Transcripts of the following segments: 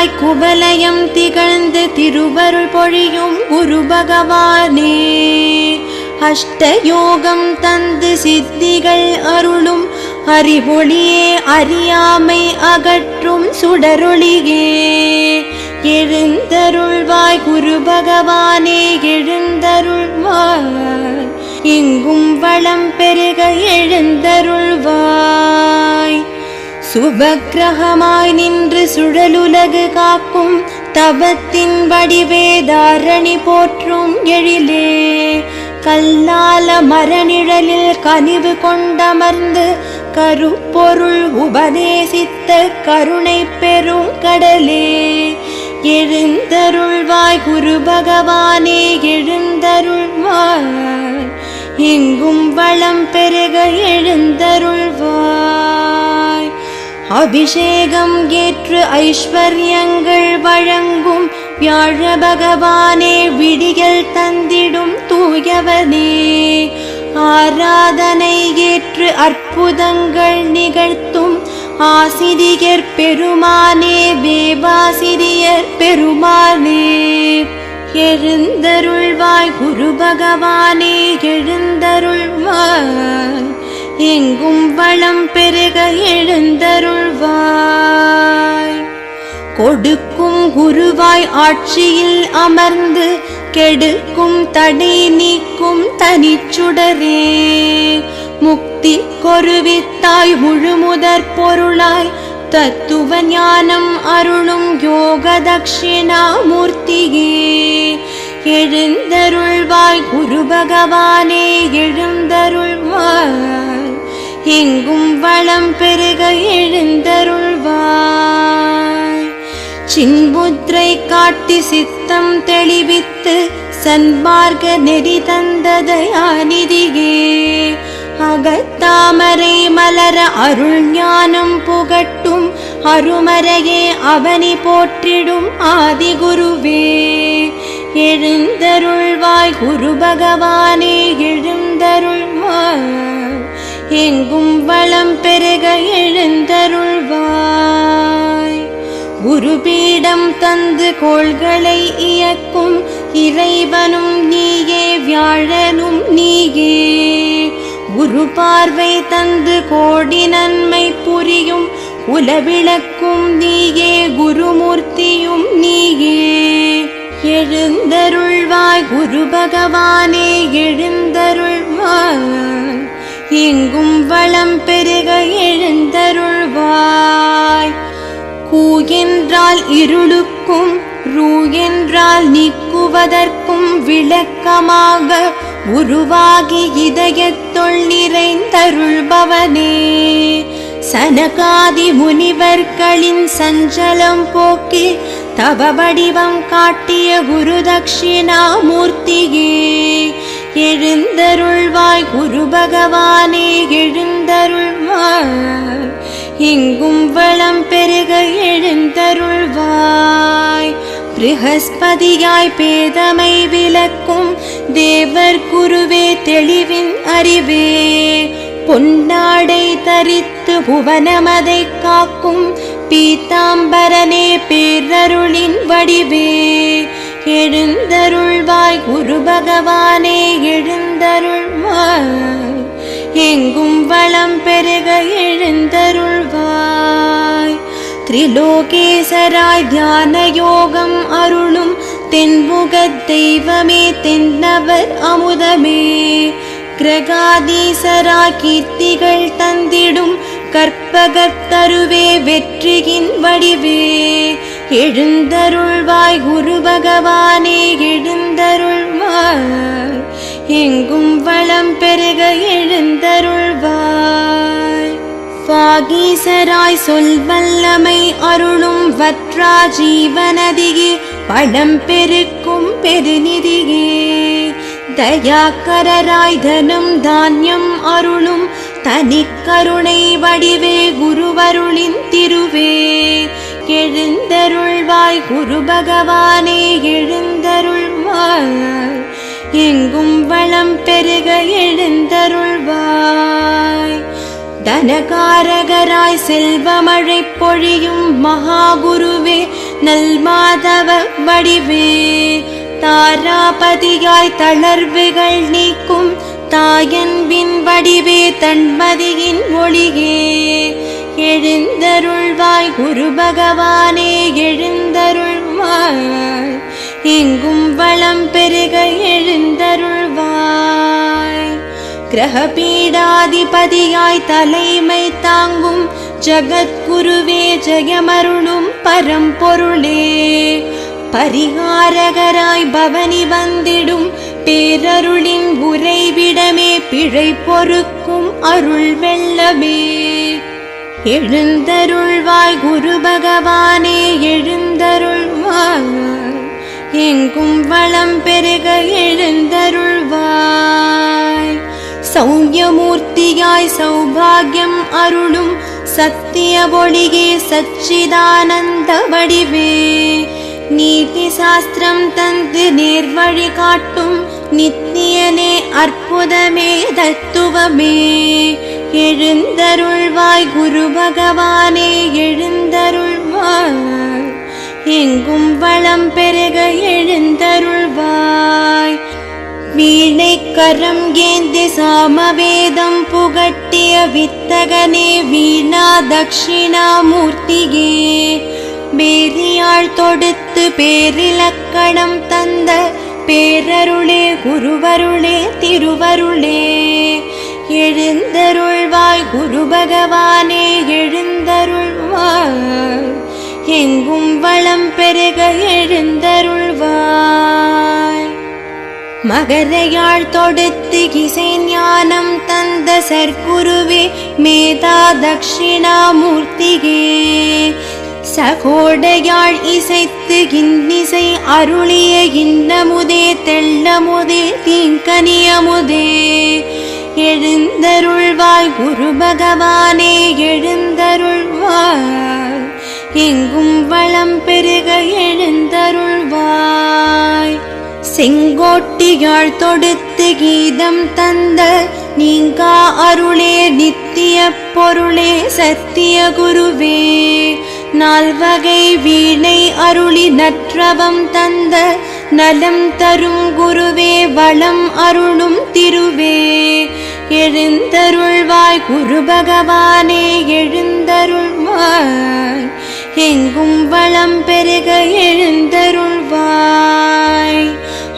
குருவாய் குவலயம் திகழ்ந்து திருவருள் பொழியும் குரு பகவானே, அஷ்டயோகம் தந்து சித்திகள் அருளும் அறிவொளியே, அறியாமை அகற்றும் சுடரொளியே, எழுந்தருள்வாய் குரு பகவானே, எழுந்தருள்வாய் எங்கும் வளம் பெருக எழுந்தருள்வாய். சுபக்கிரகமாய் நின்று சுழலுலகு காக்கும் தவத்தின் வடிவே, தாரணி போற்றும் எழிலே, கல்லால மரநிழலில் கனிவு கொண்டமர்ந்து கருப்பொருள் உபதேசித்த கருணை பெரும் கடலே, எழுந்தருள்வாய் குரு பகவானே, எழுந்தருள்வாய் எங்கும் வளம் பெருக எழுந்தருள்வாய். அபிஷேகம் ஏற்று ஐஸ்வர்யங்கள் வழங்கும் வியாழ பகவானே, விடியல் தந்திடும் தூயவனே, ஆராதனை ஏற்று அற்புதங்கள் நிகழ்த்தும் ஆசிரியர் பெருமானே, வேவாசிரியர் பெருமானே, எழுந்தருள்வாய் குரு பகவானே, எழுந்தருள்வாய் எங்கும் வளம் பெருக எழுந்தருள்வாய். கொடுக்கும் குருவாய் ஆட்சியில் அமர்ந்து கெடுக்கும் தடை நீக்கும் தனிச்சுடரே, முக்தி கொருவித்தாய் முழுமுதற் பொருளாய் தத்துவ ஞானம் அருளும் யோக தட்சிணாமூர்த்தியே, எழுந்தருள்வாய் குரு பகவானே, எழுந்தருள்வாய் எங்கும் வளம் பெருக எழுந்தருள்வாய். சின்முத்ரை காட்டி சித்தம் தெளிவித்து சன்மார்க்க நெறி தந்ததயாநிதியே, அகத்தாமரை மலர அருள் ஞானம் புகட்டும் அருமறையே, அவனி போற்றிடும் ஆதிகுருவே, எழுந்தருள்வாய் குரு பகவானே, எழுந்தருள்வாய் எங்கும் வளம் பெருக எழுந்தருள்வாய். குருபீடம் தந்து கோள்களை இயக்கும் இறைவனும் நீயே, வியாழனும் நீயே, குரு பார்வை தந்து கோடி நன்மை புரியும் உலவிளக்கும் நீயே, குருமூர்த்தியும் நீயே, எழுந்தருள்வாய் குரு பகவானே, எழுந்தருள்வாய் எங்கும் வளம் பெருக எழுந்தருள்வாய். கூ என்றால் இருளுக்கும், ரூ என்றால் நீக்குவதற்கும் விளக்கமாக உருவாகி இதயத்துள் நிறைந்தருள்பவனே, சனகாதி முனிவர்களின் சஞ்சலம் போக்கி தவ வடிவம் காட்டிய குரு தட்சிணாமூர்த்தியே, எழுந்தருள்வாய் குரு பகவானே, எழுந்தருள்வாய் எங்கும் வளம் பெருக எழுந்தருள்வாய். ப்ரஹஸ்பதியாய் பேதமை விளக்கும் தேவர் குருவே, தெளிவின் அறிவே, பொன்னாடை தரித்து புவனமதை காக்கும் பீதாம்பரனே, பேரருளின் வடிவே, எழுந்தருள்வாய் குரு பகவானே, எழுந்தருள்வாய் எங்கும் வளம் பெருக எழுந்தருள்வாய். திரிலோகேசராய் தியான யோகம் அருளும் தென்முக தெய்வமே, தென்னவர் அமுதமே, கிரகாதீசராய் கீர்த்திகள் தந்திடும் கற்பகத்தருவே, வெற்றியின் வடிவே, எழுந்தருள்வாய் குரு பகவானே, எழுந்தருள்வாய் எங்கும் வளம் பெருக எழுந்தருள்வாய். வாகீசராய் சொல் வல்லமை அருளும் வற்றா ஜீவநதியே, பழம் பெருக்கும் பெருநிதியே, தயாக்கரராய் தனம் தானியம் அருளும் தனிக்கருணை வடிவே, குருவருளின் திருவே, எழுந்தருள்வாய் குரு பகவானே, எழுந்தருள்வாய் எங்கும் வளம் பெருக எழுந்தருள்வாய். தனகாரகராய் செல்வமழை பொழியும் மகாகுருவே, நல்மாதவ வடிவே தாராபதியாய் தளர்வுகள் நீக்கும் தாயன்பின் வடிவே தன்மதியின் ஒளியே எழுந்தருள்வாய் குரு பகவானே எழுந்தருள்வாய் எங்கும் வளம் பெருக எழுந்தருள்வாய் கிரகபீடாதிபதியாய் தலைமை தாங்கும் ஜகத்குருவே ஜெயமருளும் பரம்பொருளே பரிகாரகராய் பவனி வந்திடும் பேரருளின் உறைவிடமே பிழை பொறுக்கும் அருள் வெள்ளமே எழுந்தருள்வாய் குரு பகவானே எழுந்தருள்வாய் எங்கும் வளம் பெருக எழுந்தருள்வாய் சௌயமூர்த்தியாய் சௌபாகியம் அருளும் சத்திய ஒளியே சச்சிதானந்த வடிவே நீதி சாஸ்திரம் தந்து நேர்வழி காட்டும் நித்தியனே அற்புதமே தத்துவமே எழுந்தருள்வாய் குரு பகவானே எழுந்தருள்வாய் எங்கும் வளம் பெருக எழுந்தருள்வாய் வீணை கரம் ஏந்தி சாமவேதம் புகட்டிய வித்தகனே வீணா தட்சிணாமூர்த்தியே பேரியாள் தொடுத்து பேரிலக்கணம் தந்த பேரருளே குருவருளே திருவருளே எழுந்தருள்வாய் குரு பகவானே எழுந்தருள்வாய் எங்கும் வளம் பெருக எழுந்தருள்வாய் மகரையாள் தொடுத்து இசை ஞானம் தந்த சர்க்குருவே மேதா தட்சிணாமூர்த்தியே சகோடையாள் இசைத்து இன்னிசை அருளிய இன்னமுதே தெள்ளமுதே தீங்கனியமுதே எழுந்தருள்வாய் குரு பகவானே எழுந்தருள்வாய் எங்கும் வளம் பெருக எழுந்தருள்வாய் செங்கோட்டியாள் தொடுத்து கீதம் தந்த நீங்கா அருளே நித்திய பொருளே சத்திய குருவே நால்வகை வீணை அருளி நற்றவம் தந்த நலம் தரும் குருவே வளம் அருளும் திருவே எழுந்தருள்வாய் குரு பகவானே எழுந்தருள்வாய் எங்கும் வளம் பெருக எழுந்தருள்வாய்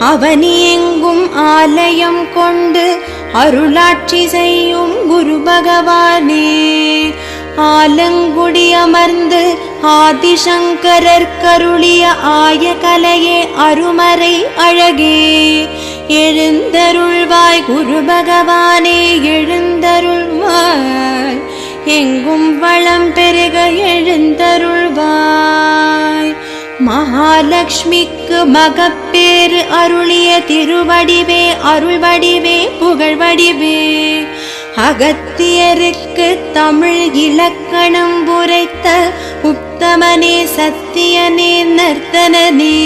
அவனி எங்கும் ஆலயம் கொண்டு அருளாட்சி செய்யும் குரு பகவானே ஆலங்குடி அமர்ந்து ஆதிசங்கரர் கருளிய ஆய கலையே அருமறை அழகே எழுந்தருள்வாய் குரு பகவானே எழுந்தருள்வாய் எங்கும் வளம் பெருக எழுந்தருள்வாய் மகாலட்சுமிக்கு மகப்பேறு அருளிய திருவடிவே அருள்வடிவே புகழ்வடிவே அகத்தியருக்கு தமிழ் இலக்கணம் உரைத்த உத்தமனே சத்தியனே நர்த்தனனே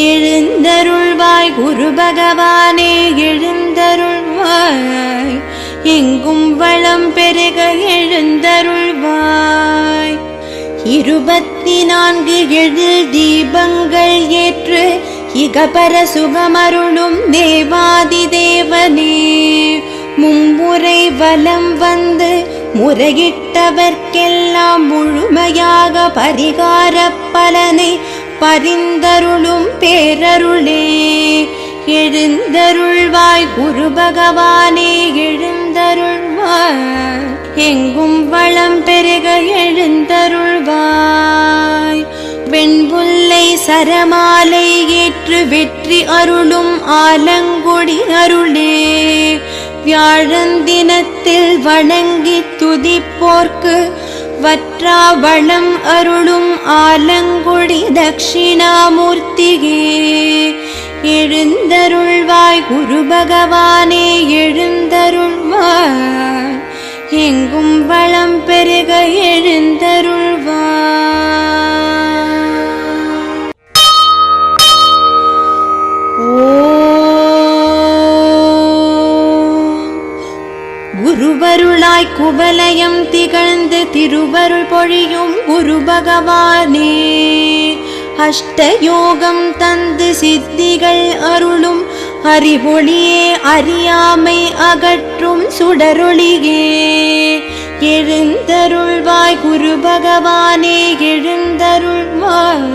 எழுந்தருள்வாய் குரு பகவானே எழுந்தருள்வாய் எங்கும் வளம் பெருக எழுந்தருள்வாய் 24 எழில் தீபங்கள் ஏற்று இகபர சுகமருளும் தேவாதி தேவனே மும்முறை வலம் வந்து முறையிட்டவர்க்கெல்லாம் முழுமையாக பரிகார பலனை பரிந்தருளும் பேரருளே எழுந்தருள்வாய் குரு பகவானே எழுந்தருள்வாய் எங்கும் வளம் பெருக எழுந்தருள்வாய் வெண்புல்லை சரமாலை ஏற்று வெற்றி அருளும் ஆலங்குடி அருளே வியாழந்தினத்தில் வணங்கி துதிப்போர்க்கு வற்றா வளம் அருளும் ஆலங்குடி தட்சிணாமூர்த்தியே எழுந்தருள்வாய் குரு பகவானே எழுந்தருள்வாய் எங்கும் வளம் பெருக எழுந்தருள்வாய் குருவருளாய் குவலயம் திகழ்ந்து திருவருள் பொழியும் குரு பகவானே, அஷ்டயோகம் தந்து சித்திகள் அருளும் அறிவொளியே, அறியாமை அகற்றும் சுடரொளியே, எழுந்தருள்வாய் குரு பகவானே, எழுந்தருள்வாய்,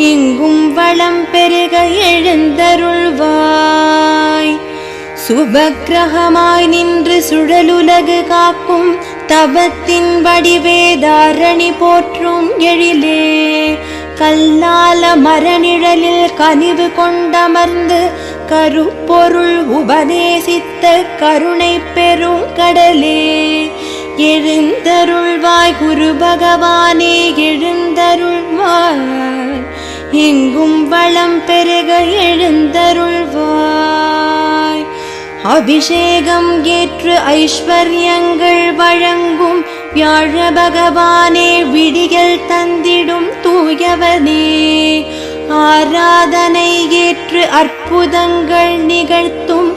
எங்கும் வளம் பெருக எழுந்தருள்வாய். சுபக்கிரகமாய் நின்று சுழலுலகு காக்கும் தவத்தின் வடிவே, தாரணி போற்றும் எழிலே, கல்லால மரநிழலில் கனிவு கொண்டமர்ந்து கருப்பொருள் உபதேசித்த கருணை பெரும் கடலே, எழுந்தருள்வாய் குரு பகவானே, எழுந்தருள்வாய், எங்கும் வளம் பெருக எழுந்தருள்வாய். அபிஷேகம் ஏற்று ஐஸ்வர்யங்கள் வழங்கும் வியாழ பகவானே, விடிகள் தந்திடும் தூயவனே, ஆராதனை ஏற்று அற்புதங்கள் நிகழ்த்தும்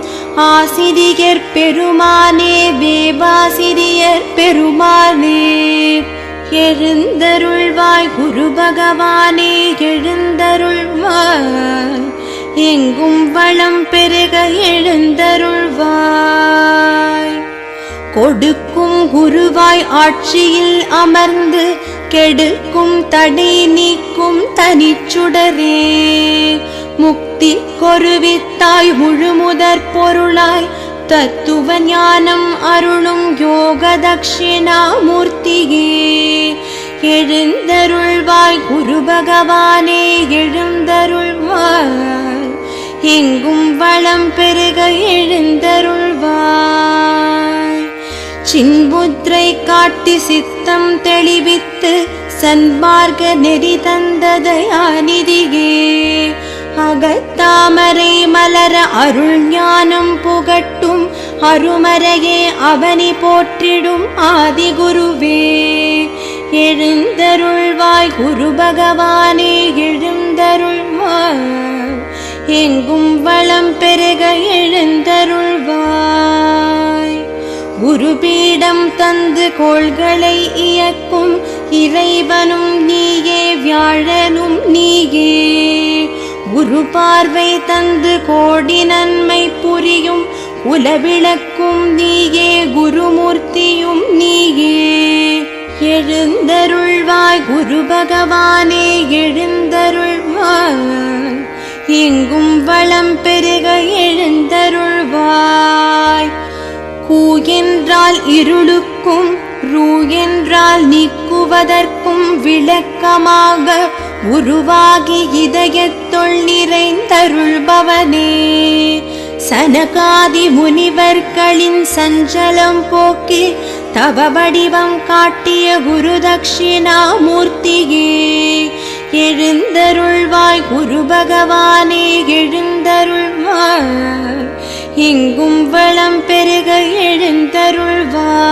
ஆசிரியர் பெருமானே, வேவாசிரியர் பெருமானே, எழுந்தருள்வாய் குரு பகவானே, எழுந்தருள்வாய், எங்கும் வளம் பெருக எழுந்தருள்வாய். கொடுக்கும் குருவாய் ஆட்சியில் அமர்ந்து கெடுக்கும் தடை நீக்கும் தனிச்சுடரே, முக்தி கொருவித்தாய் முழுமுதற் பொருளாய் தத்துவ ஞானம் அருளும் யோக தட்சிணாமூர்த்தியே, எழுந்தருள்வாய் குரு பகவானே, எழுந்தருள்வாய், எங்கும் வளம் பெருக எழுந்தருள்வாய். சின்முத்ரை காட்டி சித்தம் தெளிவித்து சன்மார்க்க நெறி தந்ததயாநிதியே, அகத்தாமரை மலர அருள் ஞானம் புகட்டும் அருமறையே, அவனி போற்றிடும் ஆதிகுருவே, எழுந்தருள்வாய் குரு பகவானே, எழுந்தருள்வாய், எங்கும் வளம் பெருக எழுந்தருள்வாய். குருபீடம் தந்து கோள்களை இயக்கும் இறைவனும் நீயே, வியாழனும் நீயே, குரு பார்வை தந்து கோடி நன்மை புரியும் உலவிளக்கும் நீயே, குருமூர்த்தியும் நீயே, எழுந்தருள்வாய் குரு பகவானே, எழுந்தருள்வாய், எங்கும் வளம் பெருக எழுந்தருள்வாய். கூ என்றால் இருளுக்கும், ரூ என்றால் நீக்குவதற்கும் விளக்கமாக உருவாகி இதயத்துள் நிறைந்தருள்பவனே, சனகாதி முனிவர்களின் சஞ்சலம் போக்கி தவ வடிவம் காட்டிய குரு தட்சிணாமூர்த்தியே, எழுந்தருள்வாய் குரு பகவானே, எழுந்தருள்வாய், எங்கும் வளம் பெருக எழுந்தருள்வாய்.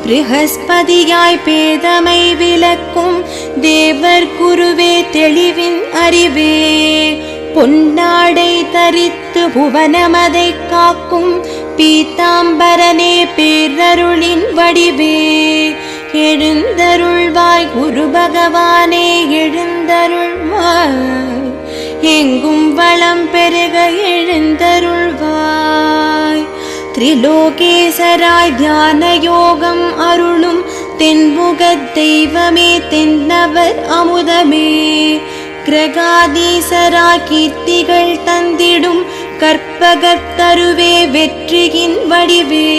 ப்ரஹஸ்பதியாய் பேதமை விளக்கும் தேவர் குருவே, தெளிவின் அறிவே, பொன்னாடை தரித்து புவனமதை காக்கும் பீதாம்பரனே, பேரருளின் வடிவே, எழுந்தருள்வாய் குரு பகவானே, எழுந்தருள்வாய், எங்கும் வளம் பெருக எழுந்தருள்வாய். திரிலோகேசராய் தியான யோகம் அருளும் தென்முகத் தெய்வமே, தென்னவர் அமுதமே, கிரகாதீசராய் கீர்த்திகள் தந்திடும் கற்பகத்தருவே, வெற்றியின் வடிவே,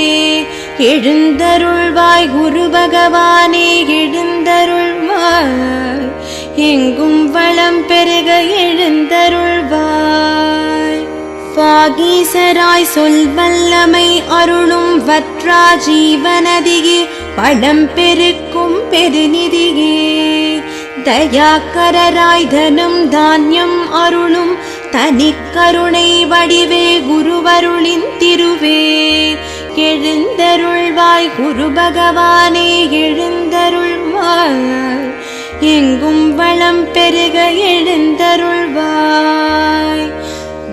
எழுந்தருள்வாய் குரு பகவானே, எழுந்தருள்வாய், எங்கும் வளம் பெருக எழுந்தருள்வாய். வாகீசராய் சொல் வல்லமை அருளும் வற்றா ஜீவநதியே, பழம் பெருக்கும் பெருநிதியே, தயாக்கரராய் தனம் தானியம் அருளும் தனிக்கருணை வடிவே, குருவருளின் திருவே, எழுந்தருள்வாய் குரு பகவானே, எழுந்தருள்வாய், எங்கும் வளம் பெருக எழுந்தருள்வாய்.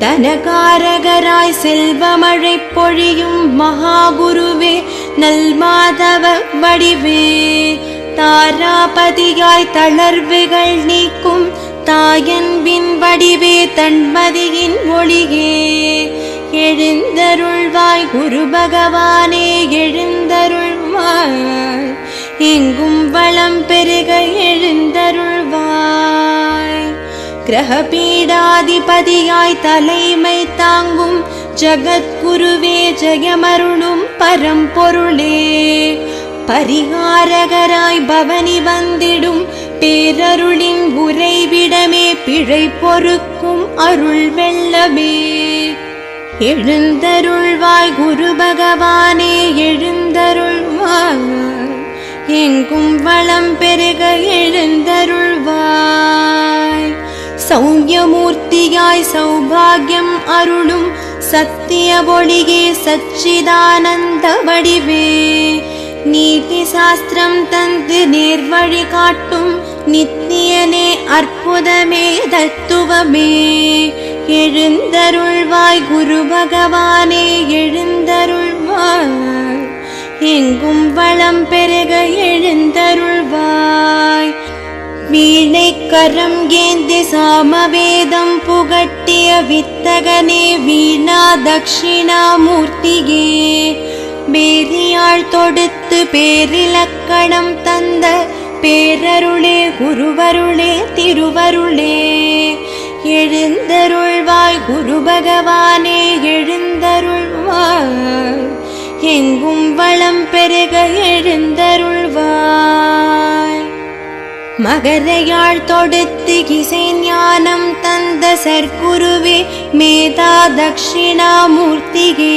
தனகாரகராய் செல்வமழை பொழியும் மகாகுருவே நல்மாதவ வடிவே தாராபதியாய் தளர்வுகள் நீக்கும் தாயன்பின் வடிவே தன்மதியின் ஒளியே எழுந்தருள்வாய் குரு பகவானே எழுந்தருள்வாய் எங்கும் வளம் பெருக எழுந்தருள்வாய் கிரகபீடாதிபதியாய் தலைமை தாங்கும் ஜகத்குருவே ஜெயமருளும் பரம்பொருளே பரிகாரகராய் பவனி வந்திடும் பேரருளின் உறைவிடமே பிழை பொறுக்கும் அருள் வெள்ளமே எழுந்தருள்வாய் குரு பகவானே எழுந்தருள்வாய் எங்கும் வளம் பெருக எழுந்தருள்வாய் சௌமியமூர்த்தியாய் சௌபாகியம் அருளும் சத்திய ஒளியே சச்சிதானந்த வடிவே நீதி சாஸ்திரம் தந்து நேர்வழி காட்டும் நித்தியனே அற்புதமே தத்துவமே எழுந்தருள்வாய் குரு பகவானே எழுந்தருள்வாய் எங்கும் வளம் பெருக எழுந்தருள்வாய் வீணை கரம் ஏந்தி சாமவேதம் புகட்டிய வித்தகனே வீணா தட்சிணாமூர்த்தியே பேரியாழ் தொடுத்து பேரிலக்கணம் தந்த பேரருளே குருவருளே திருவருளே எழுந்தருள்வாய் குரு பகவானே எழுந்தருள்வாய் எங்கும் வளம் பெருக எழுந்தருள்வாய் மகரையாழ் தொடுத்து இசை ஞானம் தந்த சற்குருவே மேதா தட்சிணாமூர்த்தியே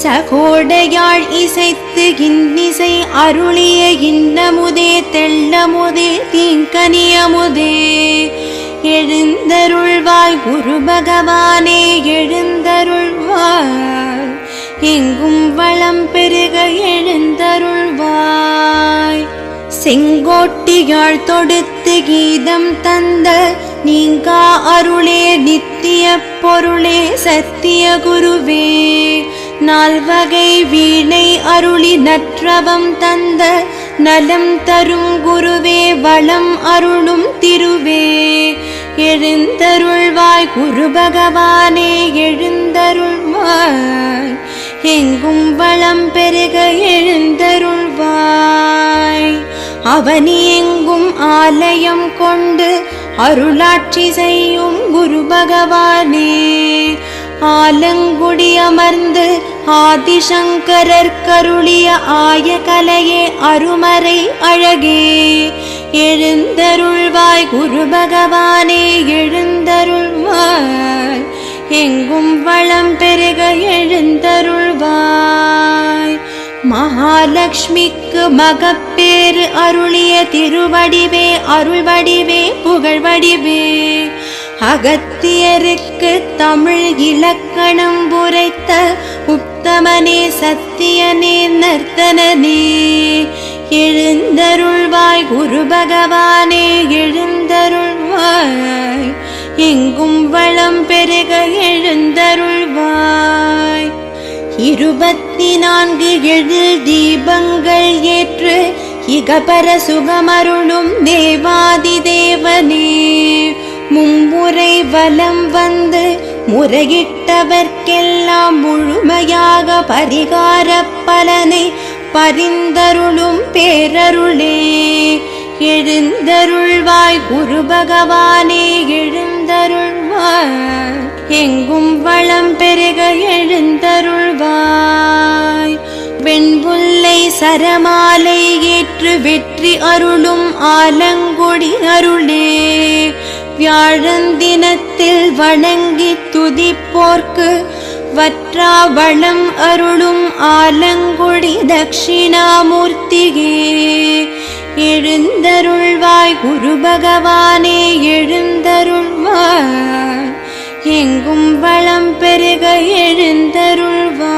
சகோடையாழ் இசைத்து இன்னிசை அருளிய இன்னமுதே தெள்ளமுதே தீங்கனியமுதே எழுந்தருள்வாய் குரு பகவானே எழுந்தருள்வாய் எங்கும் வளம் பெருக எழுந்தருள்வாய் செங்கோட்டியாழ் தொடுத்து கீதம் தந்த நீங்கா அருளே நித்திய பொருளே சத்திய குருவே நால்வகை வீணை அருளி நற்றவம் தந்த நலம் தரும் குருவே வளம் அருளும் திருவே எழுந்தருள்வாய் குரு பகவானே எழுந்தருள்வாய் எங்கும் வளம் பெருக எழுந்தருள்வாய் அவனி எங்கும் ஆலயம் கொண்டு அருளாட்சி செய்யும் குரு பகவானே ஆலங்குடி அமர்ந்து ஆதிசங்கரர் கருளிய ஆய கலையே அருமறை அழகே எழுந்தருள்வாய் குரு பகவானே எழுந்தருள்வாய் எங்கும் வளம் பெருக எழுந்தருள்வாய் மகாலட்சுமிக்கு மகப்பேறு அருளிய திருவடிவே அருள்வடிவே புகழ்வடிவே அகத்தியருக்கு தமிழ் இலக்கணம் உரைத்த உத்தமனே சத்தியனே நர்த்தனனே எழுந்தருள்வாய் குரு பகவானே எழுந்தருள்வாய் எங்கும் வளம் பெருக எழுந்தருள்வாய் 24 எழில் தீபங்கள் ஏற்று இகபர சுகமருளும் தேவாதி தேவனே மும்முறை வலம் வந்து முறையிட்டவர்க்கெல்லாம் முழுமையாக பரிகார பலனை பரிந்தருளும் பேரருளே எழுந்தருள்வாய் குரு பகவானே எழுந்தருள்வாய் எங்கும் வளம் பெருக எழுந்தருள்வாய் வெண்புல்லை சரமாலை ஏற்று வெற்றி அருளும் ஆலங்குடி அருளே வியாழந்தினத்தில் வணங்கி துதிப்போர்க்கு வற்றா வளம் அருளும் ஆலங்குடி தட்சிணாமூர்த்தியே எழுந்தருள்வாய் குரு பகவானே எழுந்தருள்வாய் எங்கும் வளம் பெருக எழுந்தருள்வாய்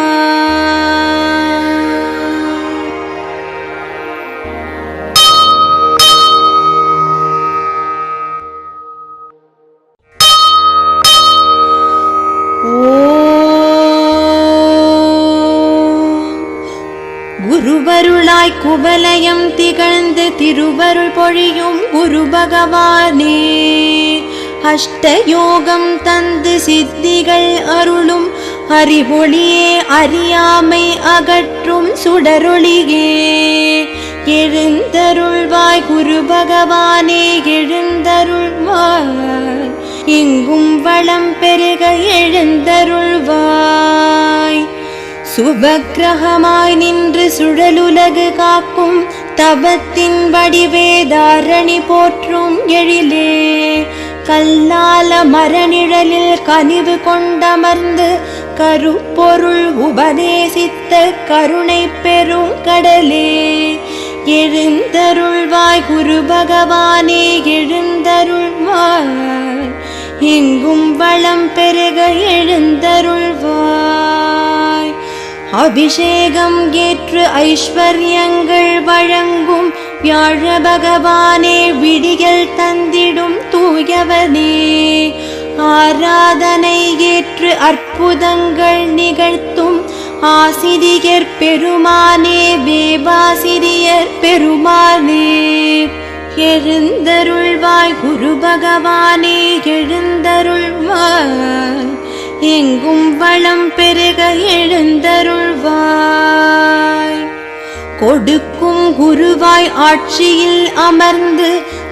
குருவாய் குவலயம் திகழ்ந்து திருவருள் பொழியும் குரு பகவானே, அஷ்டயோகம் தந்து சித்திகள் அருளும் அறிவொளியே, அறியாமை அகற்றும் சுடரொளியே, எழுந்தருள்வாய் குரு பகவானே, எழுந்தருள்வாய், எங்கும் வளம் பெருக எழுந்தருள்வாய். சுபக்கிரகமாய் நின்று சுழலுலகு காக்கும் தவத்தின் வடிவே, தாரணி போற்றும் எழிலே, கல்லால மரநிழலில் கனிவு கொண்டமர்ந்து கருப்பொருள் உபதேசித்த கருணை பெரும் கடலே, எழுந்தருள்வாய் குரு பகவானே, எழுந்தருள்வாய், எங்கும் வளம் பெருக எழுந்தருள்வாய். அபிஷேகம் ஏற்று ஐஸ்வர்யங்கள் வழங்கும் வியாழ பகவானே, விடியல் தந்திடும் தூயவனே, ஆராதனை ஏற்று அற்புதங்கள் நிகழ்த்தும் ஆசிரியர் பெருமானே, வேவாசிரியர் பெருமானே, எழுந்தருள்வாய் குரு பகவானே, எழுந்தருள்வாய், எங்கும் வளம் பெருக எழுந்தருள்வாய். கொடுக்கும் குருவாய் ஆட்சியில் அமர்ந்து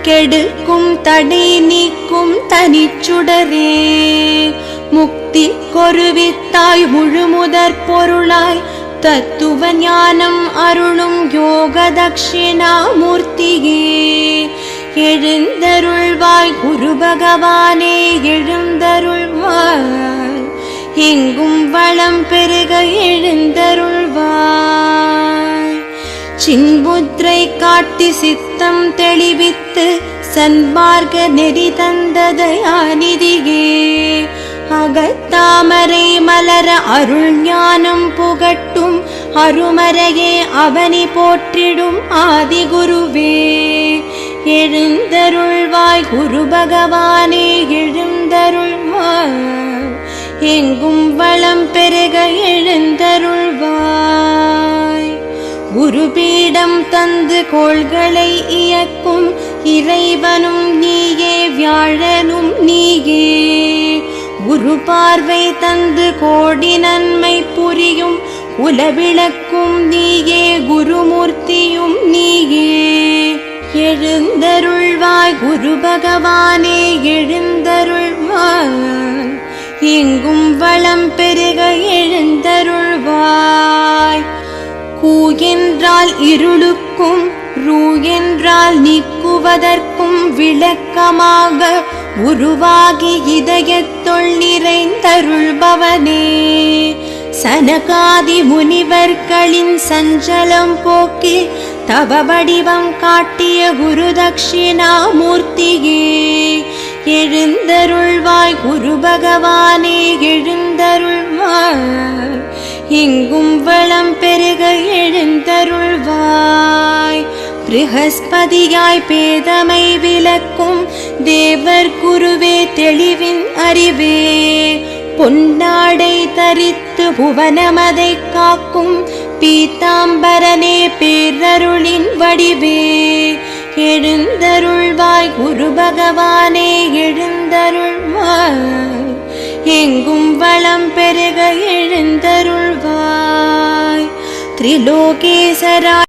கெடுக்கும் தடை நீக்கும் தனிச்சுடரே, முக்தி கொருவித்தாய் முழுமுதற் பொருளாய் தத்துவ ஞானம் அருளும் யோக தட்சிணாமூர்த்தியே, எழுந்தருள்வாய் குரு பகவானே, எழுந்தருள்வாய், எங்கும் வளம் பெருக எழுந்தருள்வாய். சின்முத்ரை காட்டி சித்தம் தெளிவித்து சன்மார்க்க நெறி தந்த தயாநிதியே, அகத்தாமரை மலர அருள் ஞானம் புகட்டும் அருமறையே, அவனி போற்றிடும் ஆதிகுருவே, எழுந்தருள்வாய் குரு பகவானே, எழுந்தருள்வாய், எங்கும் வளம் பெருக எழுந்தருள்வாய். குருபீடம் தந்து கோள்களை இயக்கும் இறைவனும் நீயே, வியாழனும் நீயே, குரு பார்வை தந்து கோடி நன்மை புரியும் உலவிளக்கும் நீயே, குருமூர்த்தியும் நீயே, எழுந்தருள்வாய் குரு பகவானே, எழுந்தருள்வாய், எங்கும் வளம் பெருக எழுந்தருள்வாய். கூ என்றால் இருளுக்கும், ரூ என்றால் நீக்குவதற்கும் விளக்கமாக உருவாகி இதயத்துள் நிறைந்தருள்பவனே, சனகாதி முனிவர்களின் சஞ்சலம் போக்கி தவ வடிவம் காட்டிய குரு தட்சிணாமூர்த்தியே, எழுந்தருள்வாய் குரு பகவானே, எழுந்தருள்வாய், எங்கும் வளம் பெருக எழுந்தருள்வாய். ப்ரஹஸ்பதியாய் பேதமை விளக்கும் தேவர் குருவே, தெளிவின் அறிவே, பொன்னாடை தரித்து புவனமதை காக்கும் பீதாம்பரனே, பேரருளின் வடிவே, எழுந்தருள்வாய் குரு பகவானே, எழுந்தருள்வாய், எங்கும் வளம் பெருக எழுந்தருள்வாய். திரிலோகேசராய்